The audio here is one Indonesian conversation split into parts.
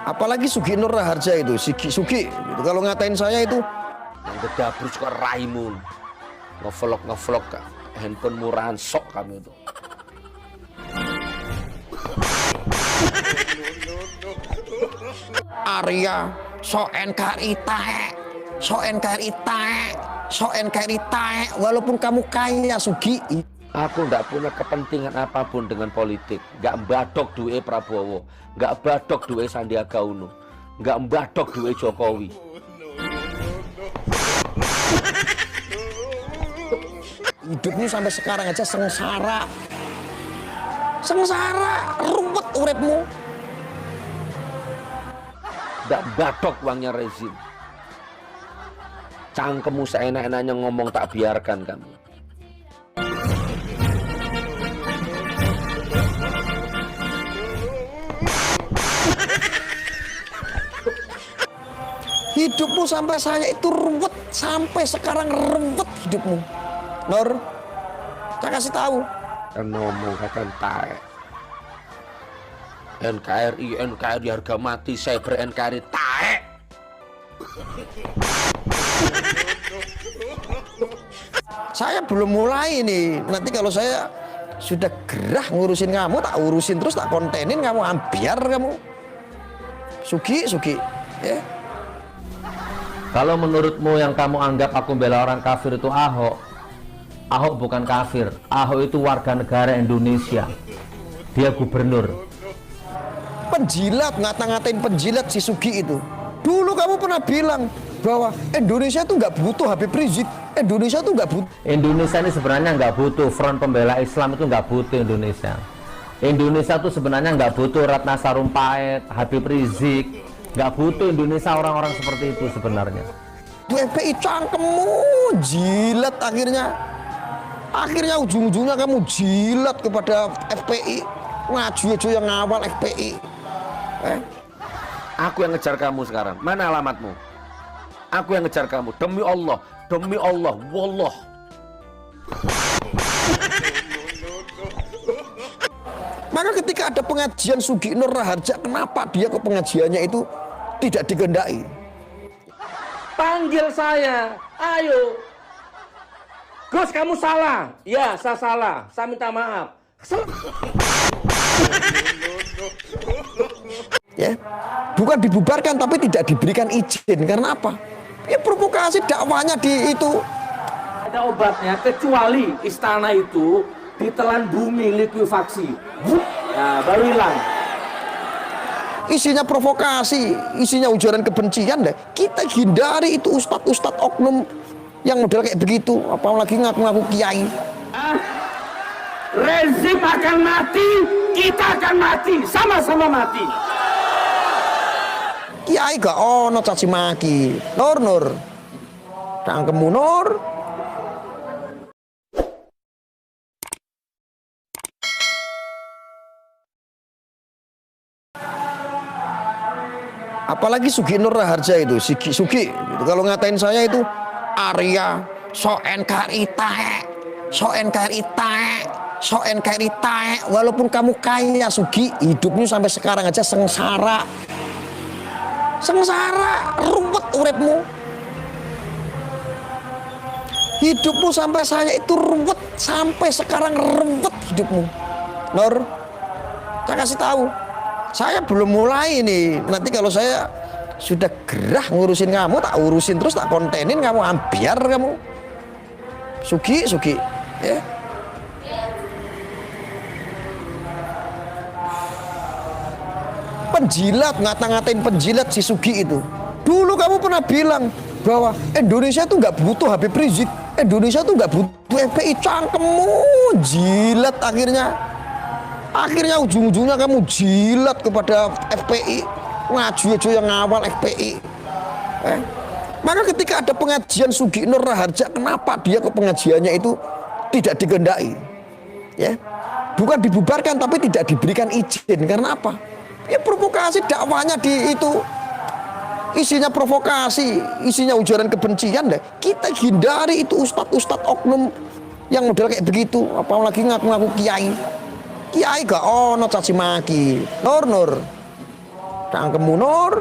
Apalagi Sugi Nur Raharja itu, Sugi gitu. Kalau ngatain saya itu yang gedabru suka raimun, ngevlog handphone murahan sok kamu itu. Arya so NKRI taek, so NKRI taek, so NKRI taek, walaupun kamu kaya Sugi. Aku nggak punya kepentingan apapun dengan politik, nggak mbadok duwe Prabowo, nggak mbadok duwe Sandiaga Uno, nggak mbadok duwe Jokowi. Hidupmu sampai sekarang aja sengsara, ruwet uripmu. Nggak mbadok uangnya rezim. Cangkemmu seenak-enaknya ngomong tak biarkan kamu. Hidupmu sampai saya itu ruwet, sampai sekarang ruwet hidupmu. Nur, saya kasih tahu. Kan ngomong akan taek. NKRI harga mati, cyber NKRI taek. Saya belum mulai nih. Nanti kalau saya sudah gerah ngurusin kamu, tak urusin terus, tak kontenin kamu, ambiar kamu. Sugi, ya. Kalau menurutmu yang kamu anggap aku bela orang kafir itu Ahok, Ahok bukan kafir. Ahok itu warga negara Indonesia. Dia gubernur. Penjilat, ngata-ngatain penjilat si Sugi itu. Dulu kamu pernah bilang bahwa Indonesia tuh nggak butuh Habib Rizik. Indonesia tuh nggak butuh. Indonesia ini sebenarnya nggak butuh Front Pembela Islam, itu nggak butuh Indonesia. Indonesia tuh sebenarnya nggak butuh Ratna Sarumpait, Habib Rizik. Nggak butuh Indonesia orang-orang seperti itu sebenarnya. Tuh FPI cangkemmu jilat akhirnya. Akhirnya ujung-ujungnya kamu jilat kepada FPI. Ngaju aja yang ngawal FPI. Aku yang ngejar kamu sekarang. Mana alamatmu? Aku yang ngejar kamu. Demi Allah, wallah. Maka ketika ada pengajian Sugi Nur Raharja, kenapa dia ke pengajiannya itu tidak dikehendaki? Panggil saya, ayo. Gus, kamu salah. Ya, saya salah. Saya minta maaf. Ya, bukan dibubarkan tapi tidak diberikan izin. Karena apa? Ya provokasi dakwanya di itu. Ada obatnya, kecuali istana itu ditelan bumi likuifaksi. Nah, baru hilang. Isinya provokasi, isinya ujaran kebencian deh. Kita hindari itu ustadz oknum yang model kayak begitu, apalagi ngaku-ngaku kiai. Rezim akan mati, kita akan mati, sama-sama mati. Kiai gak ono caci maki. Nur. Cangkemmu Nur. Apalagi Sugi Nur Raharja itu, Sugi gitu. Kalau ngatain saya itu Arya so NKRI taek, so NKRI taek, so NKRI taek, walaupun kamu kaya Sugi, hidupmu sampai sekarang aja sengsara, ruwet uripmu. Hidupmu sampai saya itu ruwet, sampai sekarang ruwet hidupmu. Nur, saya kasih tahu. Saya belum mulai nih. Nanti kalau saya sudah gerah ngurusin kamu, tak urusin terus, tak kontenin kamu, ambiar kamu. Sugi, ya. Penjilat, ngata-ngatain penjilat si Sugi itu. Dulu kamu pernah bilang bahwa Indonesia tuh nggak butuh Habib Rizik. Indonesia tuh nggak butuh FPI. Cangkemmu jilat akhirnya. Akhirnya ujung-ujungnya kamu jilat kepada FPI. Ngaju aja yang ngawal FPI. Maka ketika ada pengajian Sugi Nur Raharja, kenapa dia ke pengajiannya itu tidak dikehendaki? Ya, bukan dibubarkan tapi tidak diberikan izin. Karena apa? Ya provokasi dakwanya di itu. Isinya provokasi, isinya ujaran kebencian deh. Kita hindari itu ustadz oknum yang model kayak begitu, apalagi ngaku-ngaku kiai. Kiai gak ono caci maki. Nur. Cangkemmu Nur.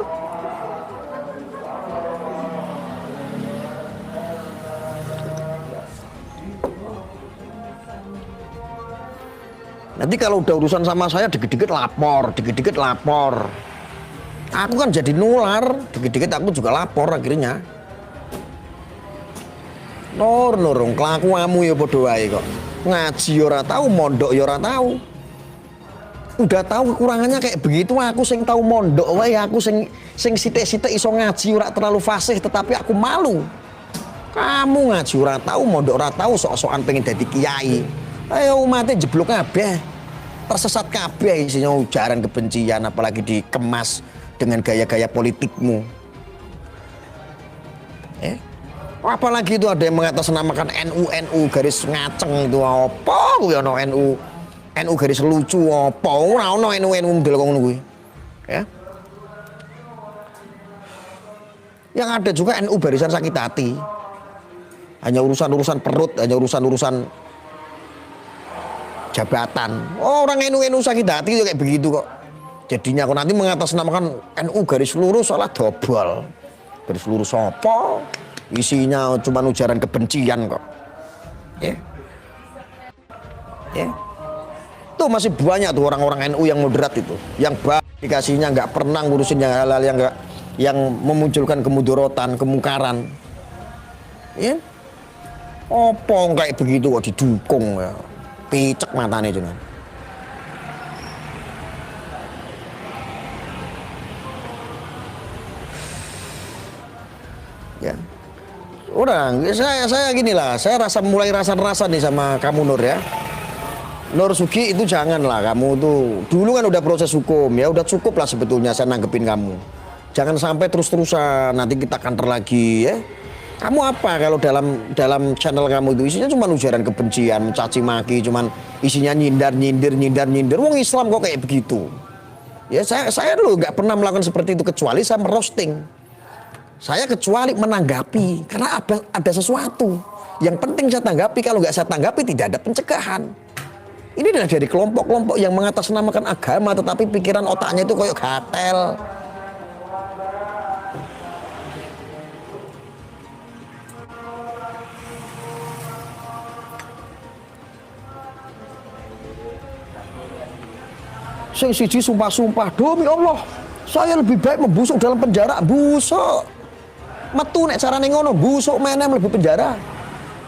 Nanti kalau udah urusan sama saya dikit-dikit lapor, dikit-dikit lapor. Aku kan jadi nular, dikit-dikit aku juga lapor akhirnya. Nur, kelakuanmu ya padha wae kok. Ngaji ya ora tahu, mondok ya ora tahu. Udah tahu kekurangannya kayak begitu, aku sing tahu mondok wae, aku sing sithik-sithik iso ngaji ora terlalu fasih tetapi aku malu. Kamu ngaji ora tahu, mondok ora tahu, sok-sokan pengen dadi kiai. Ayo umatnya jeblok kabeh. Tersesat kabeh isinya ujaran kebencian apalagi dikemas dengan gaya-gaya politikmu. Apalagi itu ada yang mengatasnamakan NU garis ngaceng itu apa kuwi ana NU garis lucu apa ora ana NU model ngono kuwi. Ya. Yang ada juga NU barisan sakit hati. Hanya urusan-urusan perut, hanya urusan-urusan jabatan. Orang NU sakit hati juga kayak begitu kok. Jadinya aku nanti mengatasnamakan NU garis lurus salah dobol. Garis lurus apa? Isinya cuma ujaran kebencian kok. Ya. Ya. Tuh masih banyak tuh orang-orang NU yang moderat itu, yang baik dikasihnya nggak pernah ngurusin yang hal-hal yang memunculkan kemudorotan, kemungkaran. Ya. Opong kayak begitu kok didukung ya. Picek matanya cuman. Ya. Orang, saya gini lah, saya mulai rasa nih sama kamu Nur ya. Nur Sugi itu janganlah kamu tuh, dulu kan udah proses hukum ya, udah cukup lah sebetulnya saya nanggepin kamu. Jangan sampai terus-terusan nanti kita kantor lagi ya. Kamu apa kalau dalam channel kamu itu isinya cuma ujaran kebencian, mencaci maki, cuman isinya nyindir. Wong Islam kok kayak begitu. Ya saya dulu nggak pernah melakukan seperti itu kecuali saya merosting. Saya kecuali menanggapi karena ada sesuatu yang penting saya tanggapi. Kalau nggak saya tanggapi tidak ada pencegahan. Ini adalah dari kelompok-kelompok yang mengatasnamakan agama tetapi pikiran otaknya itu kayak gatel. Sing siji sumpah-sumpah, demi Allah, saya lebih baik membusuk dalam penjara, busuk. Metu nek carane ngono, busuk menem lebih penjara.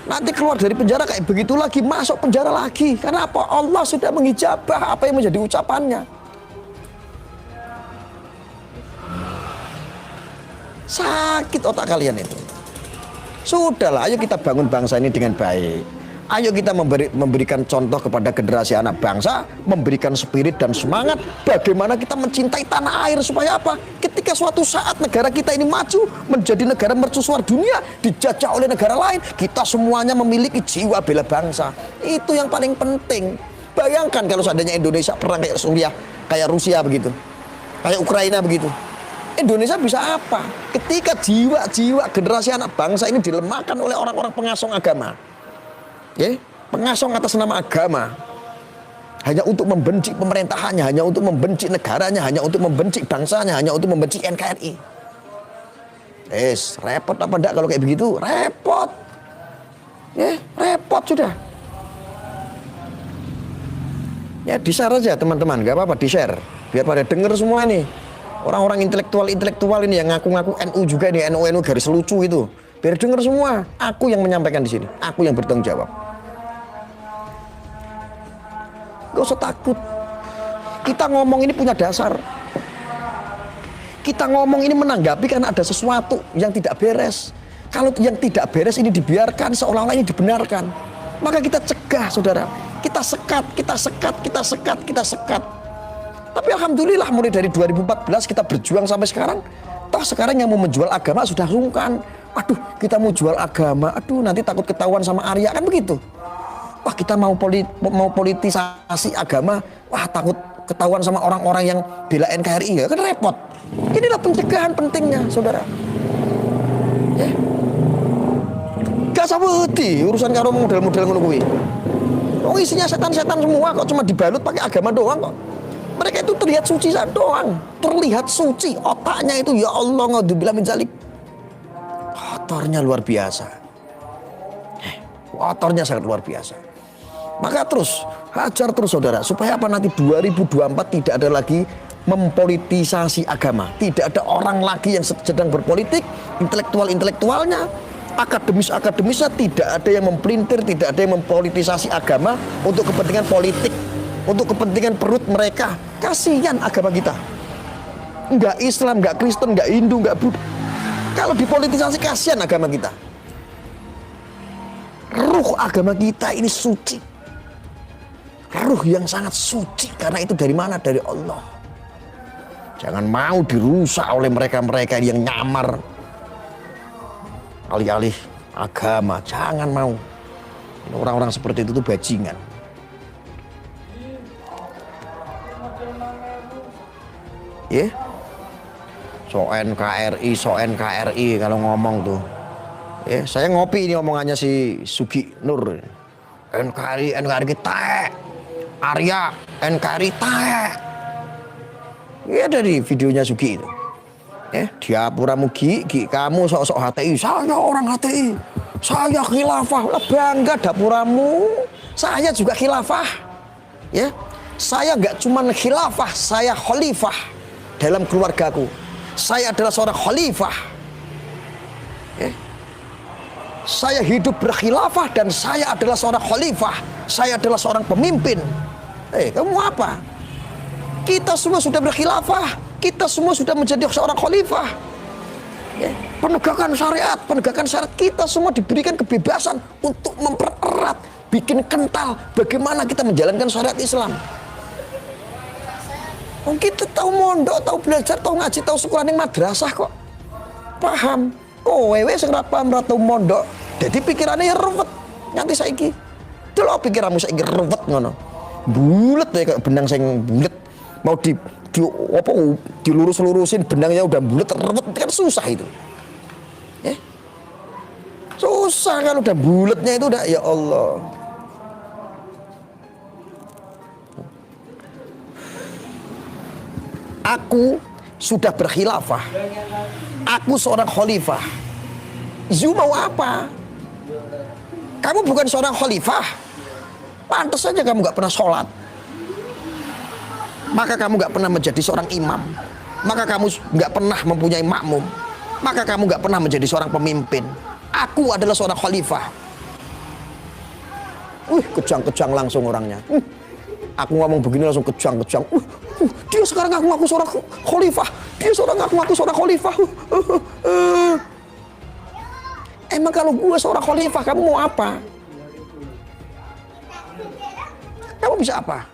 Nanti keluar dari penjara kayak begitu lagi, masuk penjara lagi. Karena apa? Allah sudah mengijabah apa yang menjadi ucapannya. Sakit otak kalian itu. Sudahlah, ayo kita bangun bangsa ini dengan baik. Ayo kita memberikan contoh kepada generasi anak bangsa, memberikan spirit dan semangat bagaimana kita mencintai tanah air supaya apa? Ketika suatu saat negara kita ini maju menjadi negara mercusuar dunia, dijajah oleh negara lain, kita semuanya memiliki jiwa bela bangsa. Itu yang paling penting. Bayangkan kalau seandainya Indonesia perang kayak Suriah, kayak Rusia begitu, kayak Ukraina begitu. Indonesia bisa apa? Ketika jiwa-jiwa generasi anak bangsa ini dilemahkan oleh orang-orang pengasong agama. Ya, pengasong atas nama agama hanya untuk membenci pemerintahannya, hanya untuk membenci negaranya, hanya untuk membenci bangsanya, hanya untuk membenci NKRI. Repot apa enggak kalau kayak begitu? Repot. Ya, repot sudah. Ya, di-share aja teman-teman, gak apa-apa di-share. Biar pada denger semua nih. Orang-orang intelektual ini yang ngaku-ngaku NU juga nih, NU garis lucu itu. Biar denger semua. Aku yang menyampaikan di sini. Aku yang bertanggung jawab. Gak usah takut. Kita ngomong ini punya dasar. Kita ngomong ini menanggapi karena ada sesuatu yang tidak beres. Kalau yang tidak beres ini dibiarkan seolah-olah ini dibenarkan, maka kita cegah, saudara. Kita sekat. Tapi alhamdulillah mulai dari 2014 kita berjuang sampai sekarang. Toh sekarang yang mau menjual agama sudah sungkan. Aduh, kita mau jual agama. Aduh, nanti takut ketahuan sama Arya, kan begitu. Wah, kita mau politisasi agama. Wah, takut ketahuan sama orang-orang yang bela NKRI, ya kan repot. Inilah pencegahan pentingnya, saudara. Ya. Gak sabeti urusan karo model-model ngono kuwi. Oh, isinya setan-setan semua kok, cuma dibalut pakai agama doang kok. Mereka itu terlihat suci saja doang, terlihat suci. Otaknya itu ya Allah, naudzubillah min dzalik. Kotornya luar biasa. Kotornya sangat luar biasa. Maka terus, hajar terus saudara. Supaya apa, nanti 2024 tidak ada lagi mempolitisasi agama. Tidak ada orang lagi yang sedang berpolitik, intelektualnya, akademisnya, tidak ada yang mempelintir, tidak ada yang mempolitisasi agama untuk kepentingan politik, untuk kepentingan perut mereka. Kasihan agama kita. Enggak Islam, enggak Kristen, enggak Hindu, enggak Buddha. Kalau dipolitisasi, kasihan agama kita. Ruh agama kita ini suci. Ruh yang sangat suci, karena itu dari mana? Dari Allah. Jangan mau dirusak oleh mereka-mereka yang nyamar alih-alih agama. Jangan mau. Orang-orang seperti itu tuh bajingan. Ya, so NKRI kalau ngomong tuh. Ya, saya ngopi ini omongannya si Sugi Nur. NKRI kita, Arya NKRI taek. Ya dari videonya Sugi itu. Diapuramu Gi, kamu sok-sok HTI. Saya orang HTI. Saya khilafah. Lah bangga dapuramu. Saya juga khilafah. Ya. Saya enggak cuma khilafah, saya khalifah dalam keluargaku. Saya adalah seorang khalifah. Ya. Saya hidup berkhilafah dan saya adalah seorang khalifah. Saya adalah seorang pemimpin. Kamu apa? Kita semua sudah berkhilafah. Kita semua sudah menjadi seorang khalifah. Ya. Penegakan syariat kita semua diberikan kebebasan untuk mempererat, bikin kental bagaimana kita menjalankan syariat Islam. Kita tahu mondok, tahu belajar, tahu ngaji, tahu sekolah ning madrasah kok. Paham? Wewe sing ora paham ora tau mondok. Jadi pikirannya ya ruwet. Nganti saiki. Delok pikiranmu saiki ruwet ngono. Bulet ya kayak benang sing bulet. Mau dilurus-lurusin benangnya udah bulet, ruwet kan susah itu. Ya. Susah kalau udah buletnya itu udah ya Allah. Aku sudah berkhilafah. Aku seorang khalifah. Zu mau apa? Kamu bukan seorang khalifah. Pantas saja kamu gak pernah sholat. Maka kamu gak pernah menjadi seorang imam. Maka kamu gak pernah mempunyai makmum. Maka kamu gak pernah menjadi seorang pemimpin. Aku adalah seorang khalifah. Kejang-kejang langsung orangnya. Aku ngomong begini langsung kejang-kejang. Dia sekarang ngaku seorang khalifah. Dia ngaku seorang khalifah. Emang kalau gue seorang khalifah, kamu mau apa? Kamu bisa apa?